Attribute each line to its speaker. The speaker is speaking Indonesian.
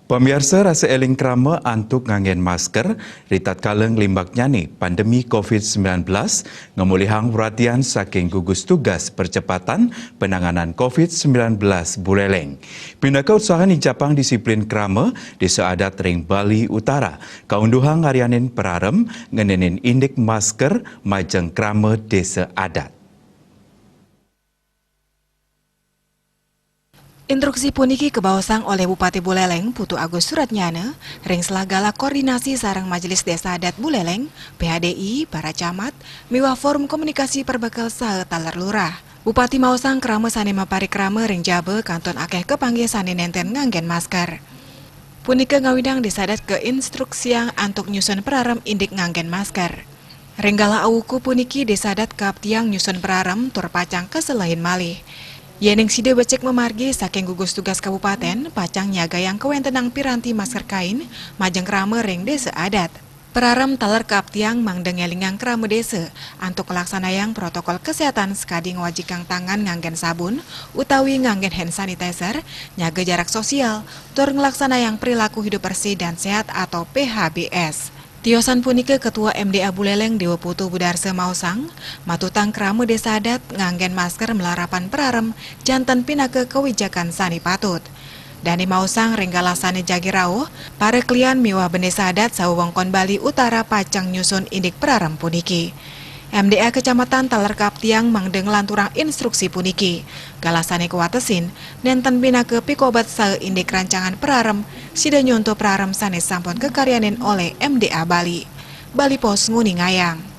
Speaker 1: Pemirsa rasa eling krama antuk ngangen masker, ritat kaleng limbak nyani pandemi COVID-19 ngemulihang perhatian saking gugus tugas percepatan penanganan COVID-19 Buleleng. Pindaka usahaan ijapang disiplin krama di seadat ring Bali Utara, kaunduhang harianin perarem ngenenin indik masker majeng krama desa adat.
Speaker 2: Instruksi puniki kebawasang oleh Bupati Buleleng, Putu Agus Suratnyana, ring selagala koordinasi sarang Majelis Desa Adat Buleleng, PHDI, para camat, miwah forum komunikasi perbekal sahe taler lurah. Bupati mausang krama sanema parikrama ring jabe kanton akeh kepanggih sane nenten nganggen masker. Punika ngawidang disadat ke instruksi yang antuk nyusun perarem indik nganggen masker. Ringgala awuku puniki disadat ke tiang nyusun perarem tur pacang keselain malih. Yening side becek memargi saking gugus tugas kabupaten, pacang nyaga yang kewentenang piranti masker kain, majeng krama ring desa adat. Perarem taler keaptiang mangdengelingang krama desa, antuk laksanayang protokol kesehatan sekadi ngwajikang tangan nganggen sabun, utawi nganggen hand sanitizer, nyaga jarak sosial, tur ngelaksanayang perilaku hidup bersih dan sehat atau PHBS. Tiosan punika Ketua MDA Buleleng Dewa Putu Budarse Mausang, matutang krama desa adat nganggen masker melarapan perarem jantan pinake kewijakan sani patut. Dani Mausang ringgala sani jagi rawuh, para klien miwah bendesa adat sawongkon Bali Utara pacang nyusun indik perarem puniki. MDA Kecamatan taler kaptiang mangdeng lanturang instruksi puniki. Galasane kuwatesin, nenten pinake pikobat sae indik rancangan perarem, sida nyonto perarem sanes sampun kekaryanin oleh MDA Bali. Bali Pos Nguni Ngayang.